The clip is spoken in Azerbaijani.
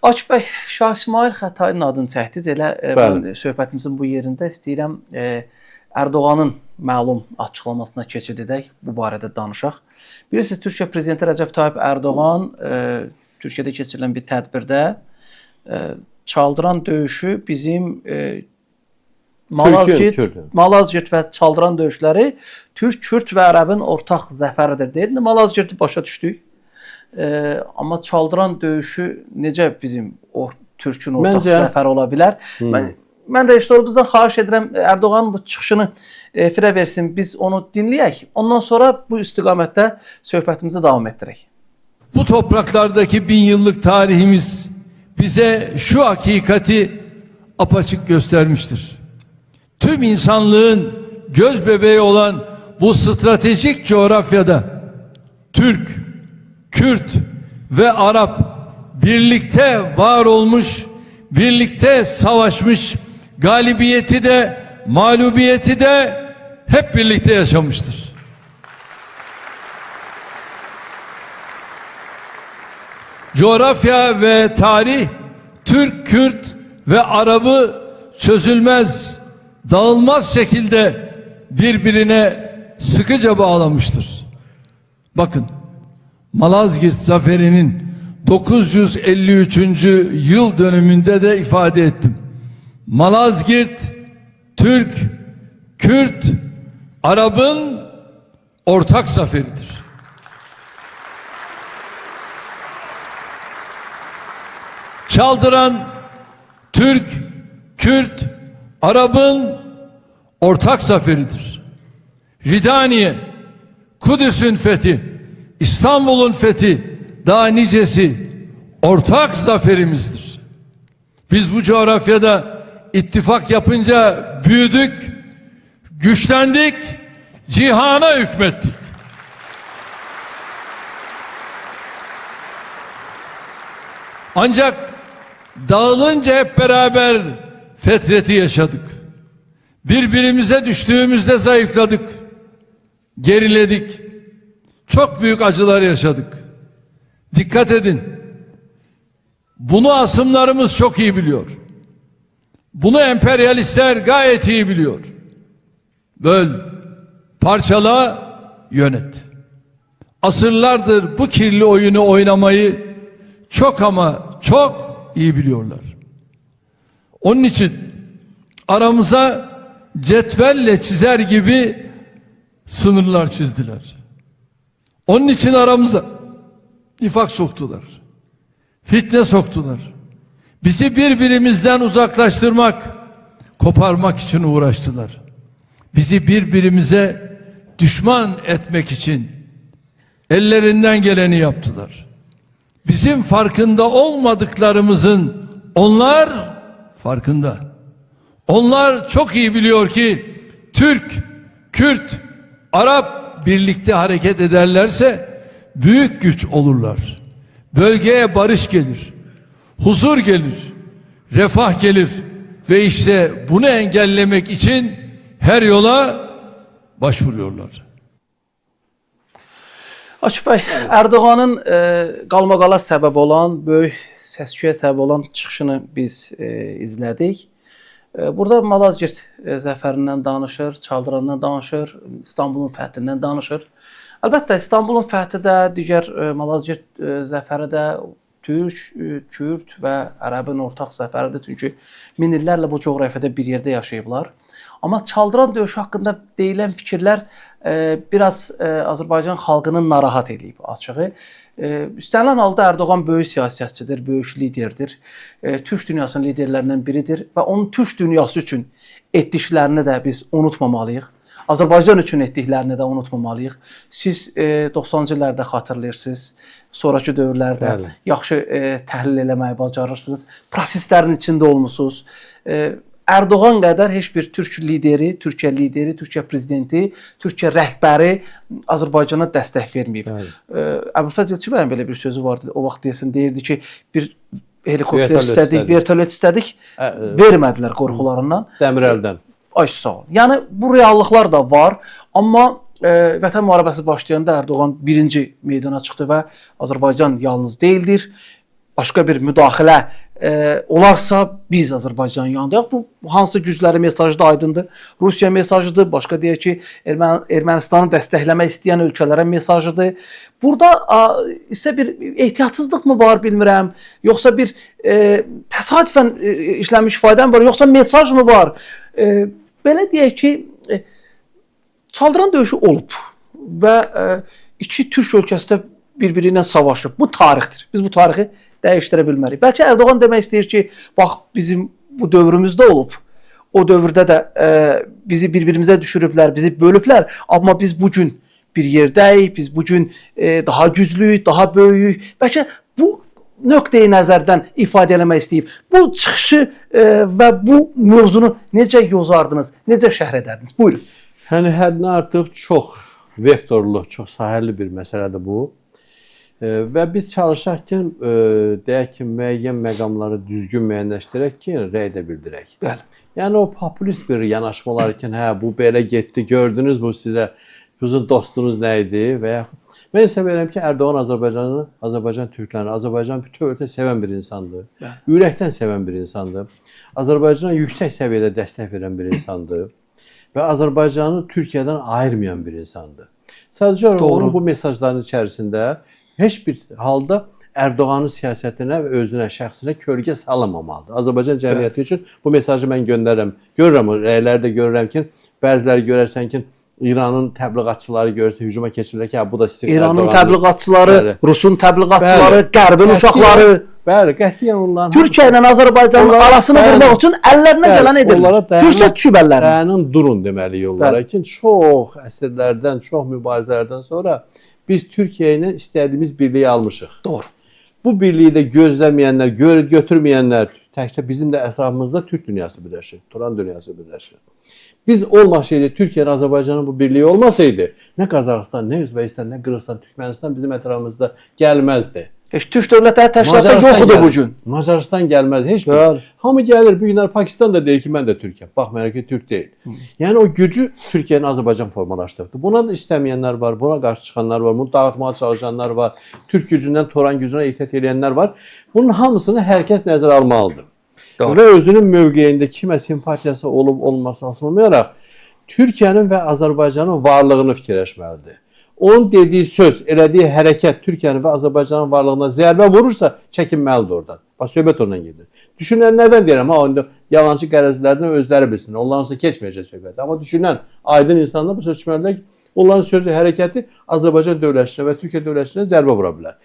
Akif bəy, Şah İsmail Xətainin adını çəkdiniz. Elə söhbətimizin bu yerində istəyirəm Ərdoğanın məlum açıqlamasına keçid edək, bu barədə danışaq. Bilirsiniz, Türkiyə Prezidenti Rəcəb Tayyip Ərdoğan Türkiyədə keçirilən bir tədbirdə Çaldıran döyüşü bizim Malazgirt və Çaldıran döyüşləri Türk, Kürt və Ərəbin ortaq zəfəridir deyir. Malazgirti başa düşdük. Amma Çaldıran döyüşü necə bizim Türkün ortaq zəfəri ola bilər? Mən rejissorumuzdan xahiş edirəm, Ərdoğanın bu çıxışını efirə versin, biz onu dinləyək. Ondan sonra bu istiqamətdə söhbətimizi davam etdirək. Bu topraklardaki 1000 yıllık tarihimiz bize şu hakikati apaçık göstermiştir. Tüm insanlığın göz bebeği olan bu stratejik coğrafyada Türk, Kürt ve Arap birlikte var olmuş, birlikte savaşmış, galibiyeti de mağlubiyeti de hep birlikte yaşamıştır. Coğrafya ve tarih Türk, Kürt ve Arap'ı çözülmez, dağılmaz şekilde birbirine sıkıca bağlamıştır. Bakın, Malazgirt Zaferi'nin 953. yıl dönümünde de ifade ettim. Malazgirt, Türk, Kürt, Arap'ın ortak zaferidir. Çaldıran, Türk, Kürt, Arap'ın ortak zaferidir. Ridaniye, Kudüs'ün fethi, İstanbul'un fethi, daha nicesi ortak zaferimizdir. Biz bu coğrafyada ittifak yapınca büyüdük, güçlendik, cihana hükmettik. Ancak dağılınca hep beraber fetreti yaşadık. Birbirimize düştüğümüzde zayıfladık, geriledik. Çok büyük acılar yaşadık. Dikkat edin. Bunu asımlarımız çok iyi biliyor. Bunu emperyalistler gayet iyi biliyor. Böl, parçala, yönet. Asırlardır bu kirli oyunu oynamayı çok ama çok iyi biliyorlar. Onun için aramıza cetvelle çizer gibi sınırlar çizdiler. Onun için aramıza nifak soktular. Fitne soktular. Bizi birbirimizden uzaklaştırmak, koparmak için uğraştılar. Bizi birbirimize düşman etmek için ellerinden geleni yaptılar. Bizim farkında olmadıklarımızın onlar farkında. Onlar çok iyi biliyor ki Türk, Kürt, Arap birlikte hareket ederlerse büyük güç olurlar. Bölgeye barış gelir, huzur gelir, refah gelir ve işte bunu engellemek için her yola başvuruyorlar. Akif bəy, Ərdoğanın qalmaqala səbəb olan, böyük səs-küyə səbəb olan çıxışını biz izlədik. Burada Malazgirt zəfərindən danışır, Çaldırandan danışır, İstanbulun fəthindən danışır. Əlbəttə, İstanbulun fəthi də, digər Malazgirt zəfəri də Türk, Kürt və Ərəbin ortaq zəfəridir. Çünki min illərlə bu coğrafiyada bir yerdə yaşayıblar. Amma Çaldıran döyüşü haqqında deyilən fikirlər biraz Azərbaycan xalqını narahat edib açığı. Üstənilən halda Ərdoğan böyük siyasətçidir, böyük liderdir. Türk dünyasının liderlərindən biridir və onun Türk dünyası üçün etdiklərini də biz unutmamalıyıq. Azərbaycan üçün etdiklərini də unutmamalıyıq. Siz 90-cı illərdə xatırlayırsınız, sonraki dövrlərdə yaxşı təhlil eləməyi bacarırsınız, proseslərin içində olmusunuz. Ərdoğan qədər heç bir Türk lideri, Türkiyə prezidenti, Türkiyə rəhbəri Azərbaycana dəstək verməyib. Əbülfəz Elçibəyin belə bir sözü vardı. O vaxt deyəsən deyirdi ki, bir helikopter istədik, vertolyot istədik, vermədilər qorxularından. Dəmirəldən. Ay sağ ol. Yəni bu reallıqlar da var, amma Vətən müharibəsi başlayanda Ərdoğan birinci meydana çıxdı və Azərbaycan yalnız deyildir. başqa bir müdaxilə olarsa biz Azərbaycanın yanındayıq. Bu hansı güclərin mesajı da aydındır. Rusiya mesajıdır, başqa deyək ki, Ermənistanı dəstəkləmək istəyən ölkələrə mesajıdır. Burada isə bir ehtiyatsızlıq mı var bilmirəm, yoxsa bir təsadüfən işlənmiş ifadə mi var, yoxsa mesaj mı var? Belə deyək ki, Çaldıran döyüşü olub və iki Türk ölkəsi də bir-biri ilə savaşıb. Bu tarixdir. Biz bu tarixi dəyişdirə bilmərik. Bəlkə Erdoğan demək istəyir ki, bax bizim bu dövrümüzdə olub. O dövrdə də bizi bir-birimizə düşürüblər, bizi bölüblər. Amma biz bugün bir yerdəyik, biz bugün daha güclüyük, daha böyüyük. Bəlkə bu nöqteyi nəzərdən ifadə eləmək istəyib. Bu çıxışı və bu mövzunu necə yozardınız, necə şərh edərdiniz? Buyurun. Yəni həddindən artıq çox vektorlu, çox sahəli bir məsələdir bu. Və biz çalışarkən deyək ki, müəyyən məqamları düzgün müəyyənləşdirək ki, rəy də bildirək. Bəli. Yəni o populist bir yanaşmalar ki, hə bu belə getdi, gördünüz bu sizə, sizin dostunuz nə idi və yaxud mən isə verirəm ki, Erdoğan Azərbaycanı, Azərbaycan türklərini, Azərbaycan bütövlükdə sevən bir insandır. Ürəkdən sevən bir insandır. Azərbaycana yüksək səviyyədə dəstək verən bir insandır. Və Azərbaycanı Türkiyədən ayırmayan bir insandır. Sadəcə onun bu mesajların içərisində heç bir halda Erdoğanın siyasətinə və özünə, şəxsinə kölgə salınmamalıdır. Azərbaycan cəmiyyəti üçün bu mesajı mən göndərirəm. Görürəm, rəyləri də görürəm ki, bəziləri görərsən ki, İranın təbliğatçıları görürsə, hücuma keçirlər ki, bu da sizin İranın təbliğatçıları, Rusun təbliğatçıları, Qərbin uşaqları. Bəli, qətiyyən onların Türkiyə ilə Azərbaycanın arasını qurmaq üçün əllərinə gələn edirlər. Fürsət düşüb əllərinə. Dayanın, durun deməliyik onlara ki, çox əsrlərdən, çox mübarizələrdən sonra biz Türkiyə ilə istədiyimiz birliyi almışıq. Doğru. Bu birliyi də gözləməyənlər, götürməyənlər, təkcə bizim də ətrafımızda Türk dünyası birləşir, Turan dünyası birləşir. Biz olmasaydı, Türkiyə ilə Azərbaycanın bu birliyi olmasaydı, nə Qazaxıstan, nə Özbəkistan, nə Qırğızstan, Türkmənistan bizim ətrafımızda gəlməzdi. Heç Türk dövlətləri təşkilatda yoxdur bu gün. Macarıstan gəlməz, heç bir. Hamı gəlir, bu günlər Pakistan da deyir ki, mən də Türkiyəm. Baxmayaraq ki, Türk deyil. Yəni o gücü Türkiyənin Azərbaycan formalaşdırdı. Buna da istəməyənlər var, buna qarşı çıxanlar var, bunu dağıtmağa çalışanlar var, Türk gücündən Toran gücünə ehtiyat edənlər var. Bunun hamısını hər kəs nəzərə almalıdır. Və özünün mövqeyində kimə simpatiyası olub-olmaması asılı olmayaraq Türkiyənin və Azərbaycanın varlığını fikirləşməlidir. Onun dediyi söz, elədiyi hərəkət Türkiyənin və Azərbaycanın varlığına zərbə vurursa, çəkinməlidir oradan. Bax, söhbət ondan gedir. Düşünənlərdən deyirəm, yalancı qərəzlərdən özləri bilsin, onlarınsa keçməyəcək söhbət. Amma düşünən, aydın insanlar başa düşməlidir ki, onların sözü, hərəkəti Azərbaycan dövlətinə və Türkiyə dövlətinə zərbə vura bilər.